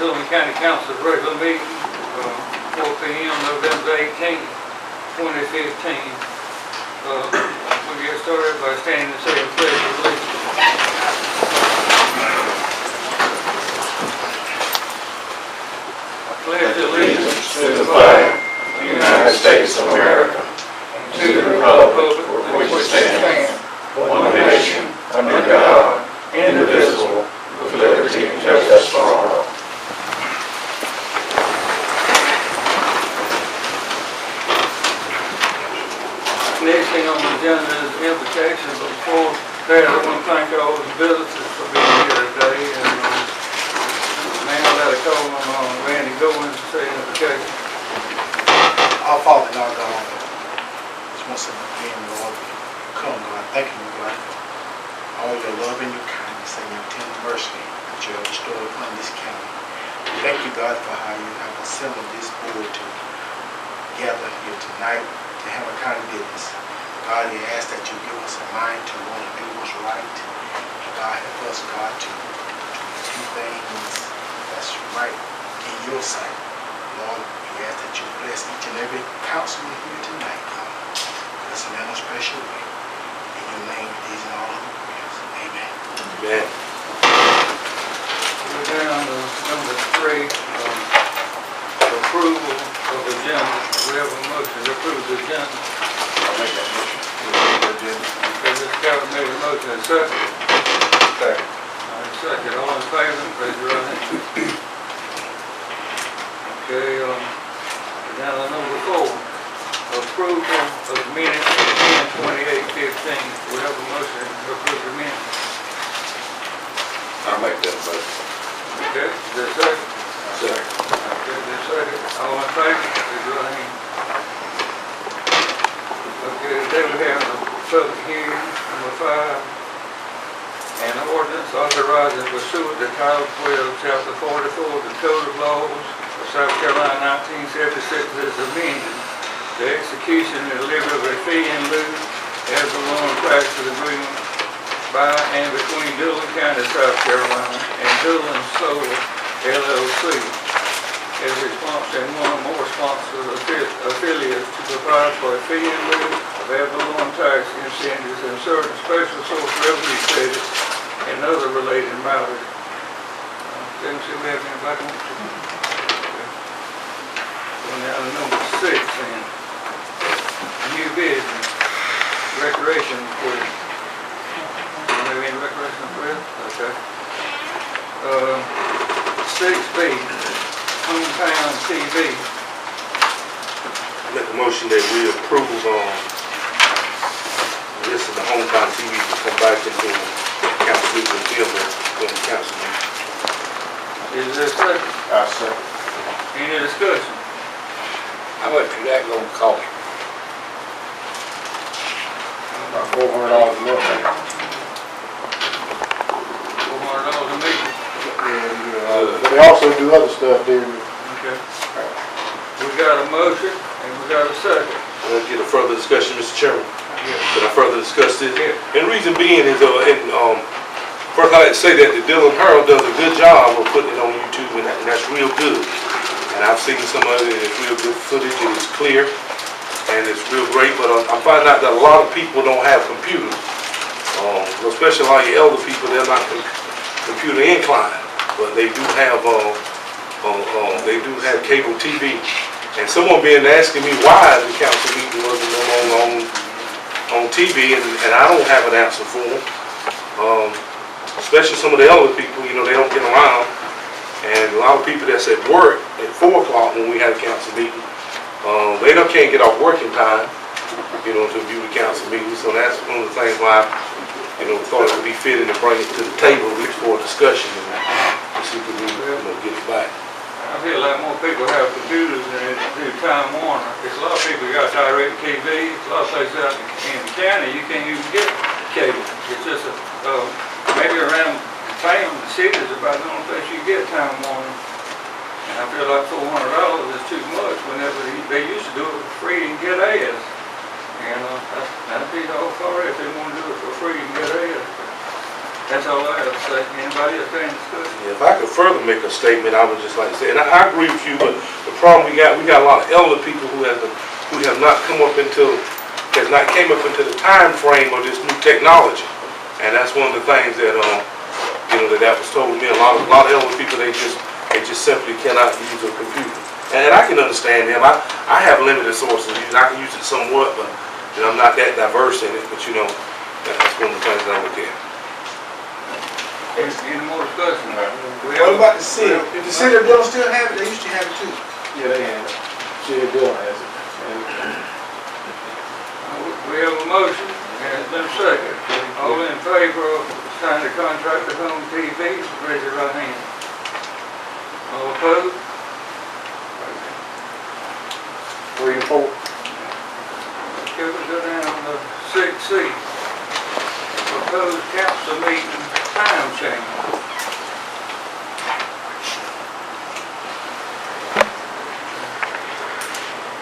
Dillon County Council's regular meeting, 4 p.m. November 18th, 2015. We get started by standing and saying pledge of allegiance. I pledge allegiance to the flag of the United States of America, and to the republic for which it stands, one nation, under God, indivisible, with liberty and justice for all. Next thing on the agenda is invitations. Before that, I want to thank all the visitors for being here today. And man, I let a call on Randy Goins to say invitation. Our Father and our God, just want to say again, Lord, come, God, thank you, God, for all your love and your kindness and your tender mercy that you have bestowed upon this county. Thank you, God, for how you have assembled this board to gather here tonight to have a county business. God, we ask that you give us a mind to want to do what's right. And God, help us, God, to do things that's right in your sight. Lord, we ask that you bless each and every councilman here tonight, God. Bless them in a special way. In your name, these and all of the prayers. Amen. Amen. We're down to number 3, approval of agenda. We have a motion to approve the agenda. I'll make that motion. Okay, Mr. Calvin made a motion, and second. Second. Second, all in favor, raise your right hand. Okay, down to number 4, approval of minutes of 10/28/15. We have a motion to approve the minutes. I'll make that motion. Okay, is there a second? Second. Okay, is there a second? All in favor, raise your right hand. Okay, today we have the public hearing, number 5, and the ordinance authorizing pursuant to Title 12, Chapter 44 of the Code of Laws of South Carolina 1976 as amended, the execution and delivery of a fee in lieu as a loan practice agreement by and between Dillon County, South Carolina, and Dillon Solar LLC as responsible and one or more sponsors affiliates to provide for a fee in lieu of ad valorem tax incentives and certain special source revenue credits and other related matters. Let me see if we have anybody want to. Going down to number 6 then. New business, recreation equipment. You have any recreation equipment? Okay. 6B, hometown TV. Make a motion that we approve this is the hometown TV to come back into council meeting and film it when the council meeting. Is there a second? I'll second. Any discussion? How much is that gonna cost? About $400 a month. $400 a meeting. They also do other stuff there. Okay. We got a motion and we got a second. Let's get a further discussion, Mr. Chairman. Yes. Can I further discuss this? Yeah. And the reason being is, first I'd like to say that the Dillon Herald does a good job of putting it on YouTube, and that's real good. And I've seen some of it, and it's real good footage, and it's clear, and it's real great. But I'm finding out that a lot of people don't have computers, especially a lot of your elder people. They're not computer inclined, but they do have cable TV. And someone been asking me why the council meeting wasn't on TV, and I don't have an answer for them. Especially some of the elder people, you know, they don't get around. And a lot of people that's at work at 4 o'clock when we have a council meeting, they can't get off working time, you know, to view the council meeting. So that's one of the things why I, thought it would be fitting to bring it to the table at least for a discussion and see if we can get it back. I feel like more people have computers than do Time Warner. There's a lot of people got direct TV. A lot of places out in the county you can't even get cable. It's just maybe around town, the city is about the only place you get Time Warner. And I feel like $400 is too much whenever they used to do it for free and get ads. And that'd be the whole car if they want to do it for free and get ads. That's all I have to say. Anybody else got any discussion? If I could further make a statement, I would just like to say, and I agree with you, but the problem we got a lot of elder people who have not come up into, has not came up into the time frame of this new technology. And that's one of the things that, that was told to me. A lot of elder people, they just simply cannot use a computer. And I can understand them. I have limited sources. I can use it somewhat, but I'm not that diverse in it. But that's one of the things I look at. Any more discussion? What about the city? Did the city of Dillon still have it? They used to have it too. Yeah, they have it. City of Dillon has it. We have a motion, and it's been seconded. All in favor of signing the contract with Home TV, raise your right hand. All opposed? 3 and 4. Okay, we go down to 6C. Proposed council meeting time change.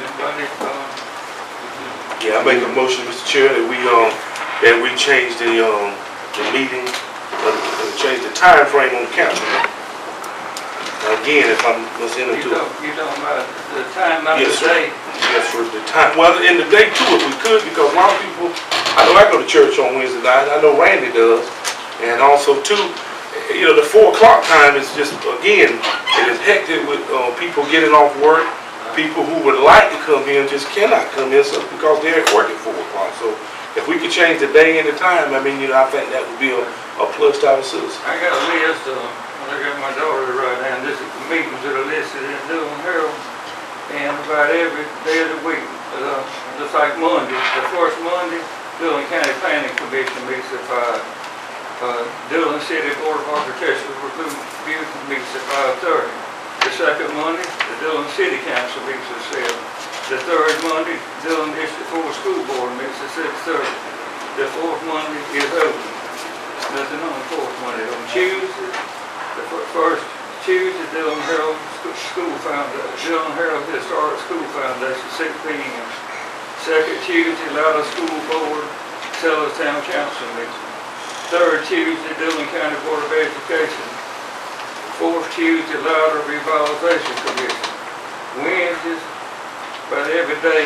Anybody, Yeah, I make a motion, Mr. Chair, that we change the meeting, change the time frame on council. Now, again, if I'm listening to it. you talking about the time out of Yes, the sir. day? Yes, for the time, well, in the day too, if we could, because a lot of people, I know I go to church on Wednesday night, I know Randy does, and also too, the 4 o'clock time is just, again, it is hectic with people getting off work, people who would like to come in just cannot come in because they're at work at 4 o'clock. So if we could change the day and the time, I think that would be a plus to our citizens. I got a list, I got my daughter to write down, this is the meetings that are listed in Dillon Herald, and about every day of the week, just like Monday, the first Monday, Dillon County Planning Commission meets at 5. Dillon City Board of Architectural Review meets at 5:30. The second Monday, the Dillon City Council meets at 7. The third Monday, Dillon District 4 School Board meets at 6:30. The fourth Monday is open. Nothing on the fourth Monday. On Tuesday, the first Tuesday, Dillon Herald School Foundation, Dillon Herald Historic School Foundation, 6 p.m. Second Tuesday, Louder School Board, Sellerstown Council meeting. Third Tuesday, Dillon County Board of Education. Fourth Tuesday, Louder Revitalization Commission. Wednesdays, about every day,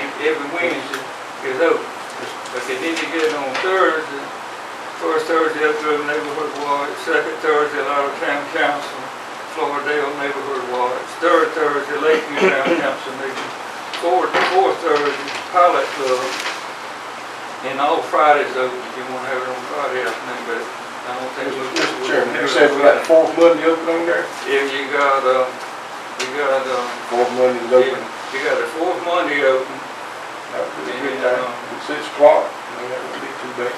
and every Wednesday is open. But then you get on Thursday, first Thursday, Oak Grove Neighborhood Watch. Second Thursday, Louder Town Council, Floridale Neighborhood Watch. Third Thursday, Lakeview Town Council meeting. Fourth Thursday, Pilot Club. And all Fridays open if you want to have it on Friday afternoon, but I don't think we'll Mr. Chairman, you said we got the 4th Monday open on there? Yeah, you got 4th Monday is open. you got the 4th Monday open. That would be a good time. At 6 o'clock. That wouldn't be too bad.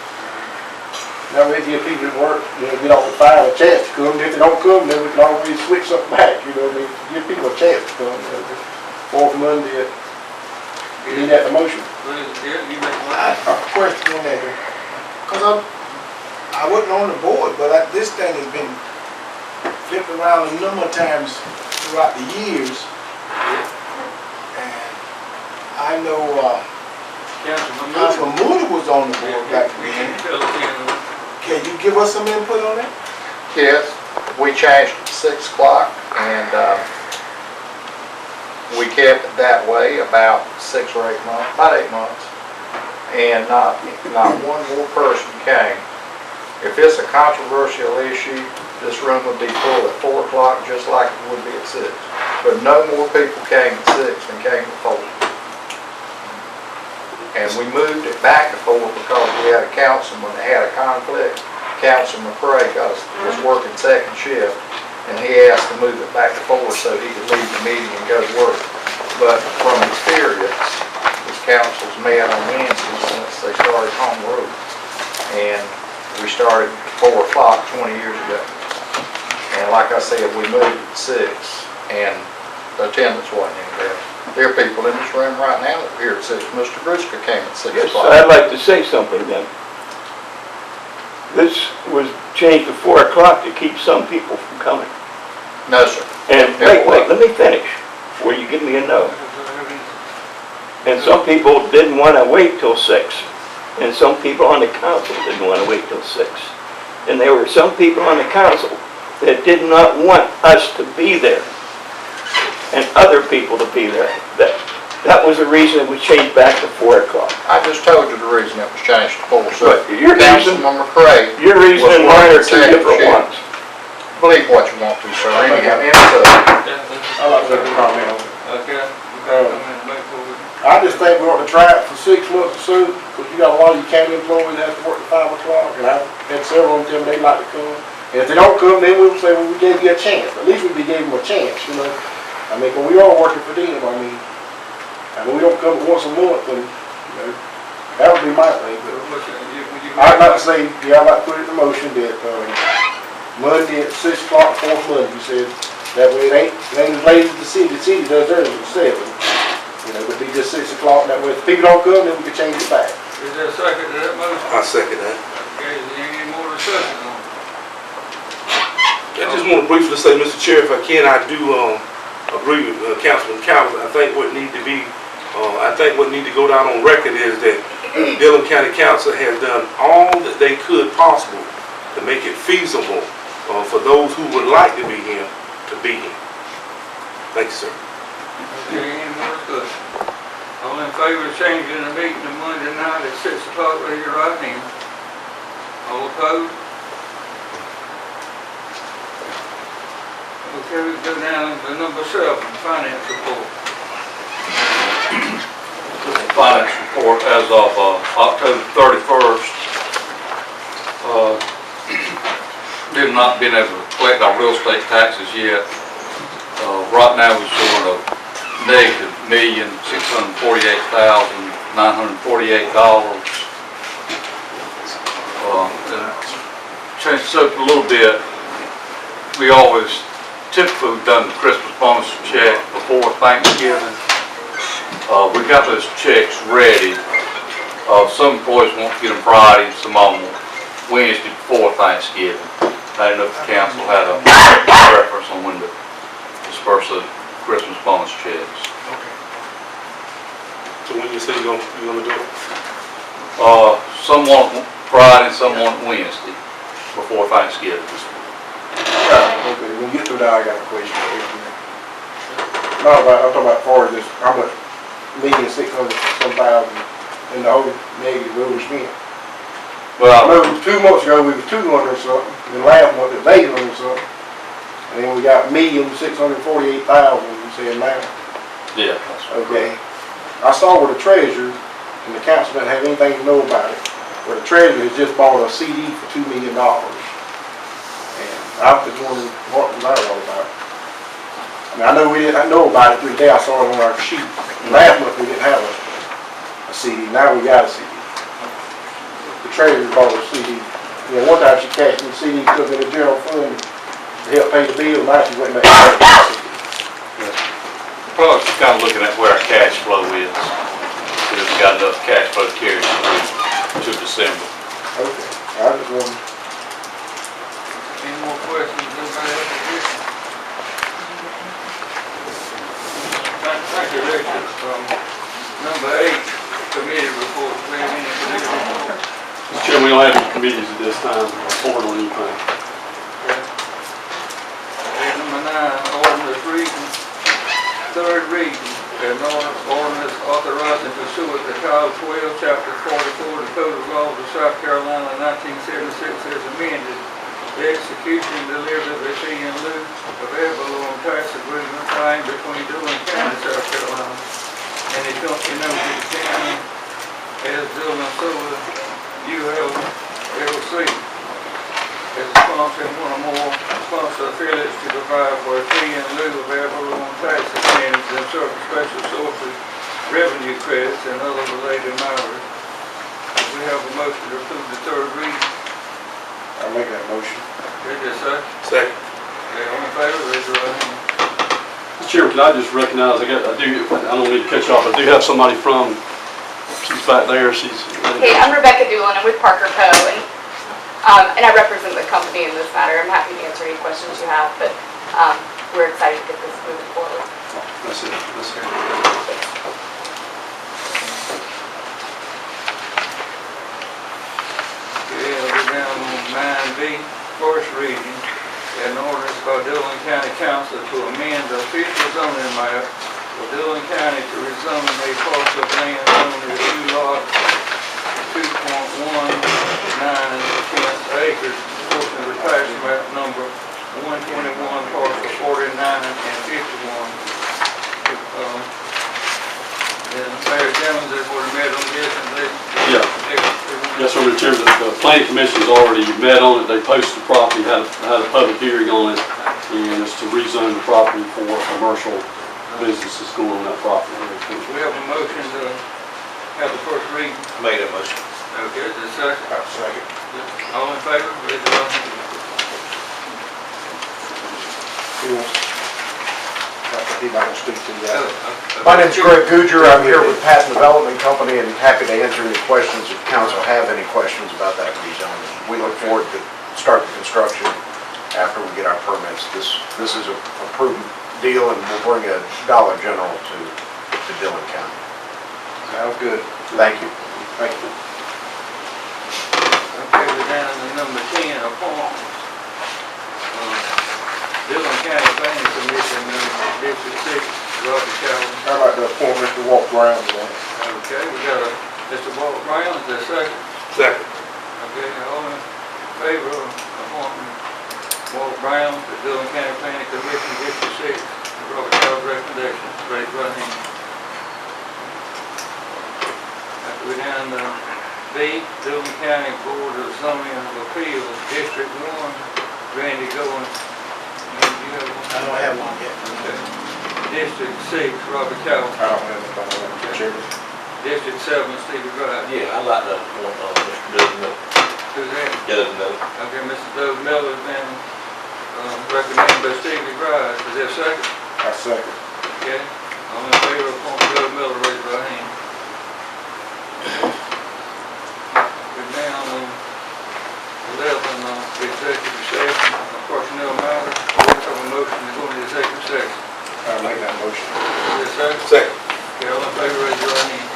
Now we give people at work, get off at 5 a chance to come. If they don't come, then we can always switch something back, give people a chance to come. 4th Monday, you need that in the motion? Yeah, you make I one. have a question on that. Because I wasn't on the board, but this thing has been flipped around a number of times throughout the years. And I know Councilman Moody was on the board back then. Can you give us some input on that? Yes, we changed it to 6 o'clock, and we kept it that way about 6 or 8 months, about 8 months. And not one more person came. If it's a controversial issue, this room would be full at 4 o'clock just like it would be at 6. But no more people came at 6 than came at 4. And we moved it back to 4 because we had a councilman that had a conflict. Councilman Craig was working second shift, and he asked to move it back to 4 so he could leave the meeting and go to work. But from experience, this council's met on Wednesday since they started home rule. And we started at 4 o'clock 20 years ago. And like I said, we moved it to 6, and the attendance wasn't any better. There are people in this room right now that are here at 6. Mr. Brewster came at 6 Yes, o'clock. I'd like to say something then. This was changed to 4 o'clock to keep some people from coming. No, sir. And wait, let me finish before you give me a no. And some people didn't want to wait till 6. And some people on the council didn't want to wait till 6. And there were some people on the council that did not want us to be there and other people to be there. That was the reason it was changed back to 4 o'clock. I just told you the reason it was changed to 4, so. But your reason- Councilmember Craig. Your reason and mine are two different ones. Believe what you want to, sir. Anyhow, I'd like to make a comment on it. Okay, you got a minute, make forward. I just think we ought to try it for 6 months or so, because you got a lot of your county employees that have to work at 5 o'clock, and I've had several of them tell me they'd like to come. And if they don't come, then we'll say, well, we gave you a chance. At least we gave them a chance, you know? I mean, 'cause we are working for them, I mean, we don't come once a month, and, you know, that would be my thing, but I'd like to say, yeah, I'd like to put it in motion that, Monday at 6 o'clock, 4th Monday, you said, that way it ain't as late as the city does theirs at 7. You know, it'd be just 6 o'clock, that way if people don't come, then we can change it back. Is there a second to that motion? I second that. Okay, is there any more discussion on it? I just want to briefly say, Mr. Chair, if I can, I do agree with Councilman Calvin. I think what need to go down on record is that Dillon County Council has done all that they could possible to make it feasible for those who would like to be here to be here. Thank you, sir. Okay, any more discussion? All in favor of changing the meeting to Monday night at 6 o'clock, raise your right hand. All opposed? Okay, we go down to number 7, finance report. Finance report as of October 31st. We've not been able to collect our real estate taxes yet. Right now we're showing a negative $1,648,948. Changed the subject a little bit. We always typically have done the Christmas bonus check before Thanksgiving. We got those checks ready. Some employees want to get them Friday, some of them Wednesday before Thanksgiving. I didn't know if the council had a preference on when to disperse the Christmas bonus checks. So when you say you're gonna do it? Some want Friday, some want Wednesday before Thanksgiving. Right, okay, when we get through that, I got a question. I'm talking about far as this, how much, 1,600,000 in the whole negative we overspent. I know 2 months ago we was 200 or something, and last month it was 800 or something. And then we got 1,648,000, you saying now. Yeah. Okay. I saw where the treasurer, and the council doesn't have anything to know about it, where the treasurer has just bought a CD for $2 million. And I was just wondering what was that all about. I mean, I know we didn't know about it through the day. I saw it on our sheet. Last month we didn't have a CD. Now we got a CD. The treasurer bought a CD. You know, one time she cashed the CD, took it in the general fund to help pay the bill. Now she went back and bought the CD. Probably just kind of looking at where our cash flow is. See if we got enough cash flow to carry us through to December. Okay. I just wondered. Any more questions? Anybody else? Thank you, Richard. Number 8, committee report. Planning and committee report. Mr. Chairman, we don't have any committees at this time report on anything. Okay. And number 9, ordinance reading, third reading. An ordinance authorizing pursuant to Title 12, Chapter 44, the Code of Laws of South Carolina, 1976, as amended, the execution and delivery of a fee in lieu of ad valorem tax agreement signed between Dillon County, South Carolina, and the company known as the county as Dillon Solar LLC, as a sponsor and one or more sponsor affiliates to provide for a fee in lieu of ad valorem tax advantage and certain special sources, revenue credits, and other related matters. We have a motion to approve the third reading. I'll make that motion. Is there a second? Second. Okay, all in favor, raise your right hand. Mr. Chairman, can I just recognize, I don't mean to cut you off, I do have somebody from, she's back there, she's. Okay, I'm Rebecca Dillon, I'm with Parker Co. And I represent the company in this matter. I'm happy to answer any questions you have, but we're excited to get this moving forward. That's it, that's it. Okay, I'll go down on 9B, first reading, an ordinance by Dillon County Council to amend the official zoning map for Dillon County to rezone a parcel of land known as U-Lot 2.19 acres, portion of the tax map number 121, parcel 49 and 51. And Mayor Jones has already met on this, and they. Yeah. Yes, sir, Mr. Chairman, the planning commission's already met on it, they posted the property, had a public hearing on it, and it's to rezone the property for commercial businesses going on that property. We have a motion to have the first reading. Made a motion. Okay, is there a second? Second. All in favor, raise your right hand. He might want to speak to that. Oh, My name's Greg Goodger. I'm here with Patent Development Company and happy to answer any questions if council have any questions about that rezoning. We look forward to start the construction after we get our permits. This is a approved deal and we'll bring a Dollar General to Dillon County. Sounds good. Thank you. Thank you. Okay, we're down to number 10, appointments. Dillon County Planning Commission, District 6, Roger Calvin. I'd like to appoint Mr. Walt Brown today. Okay, we got a Mr. Walt Brown, is there a second? Second. Okay, all in favor of appointing Walt Brown to Dillon County Planning Commission, District 6, Robert Calvin's recommendation, raise your right hand. After we're down to B, Dillon County Board of Zoning Appeals, District 1, Randy Goins. You have one? I don't have one yet. Okay. District 6, Robert Calvin. I don't have anybody on the chairman. District 7, Stevie Grice. Yeah, I'd like to appoint Mr. Dillon. Who's that? Dillon. Okay, Mr. Doug Miller has been recommended by Stevie Grice. Is there a second? I second. Okay. All in favor of appointing Doug Miller, raise your right hand. We're down on 11, executive session, personnel matter. We have a motion to go into executive session. I'll make that motion. Is there a second? Second. Okay, all in favor, raise your right hand.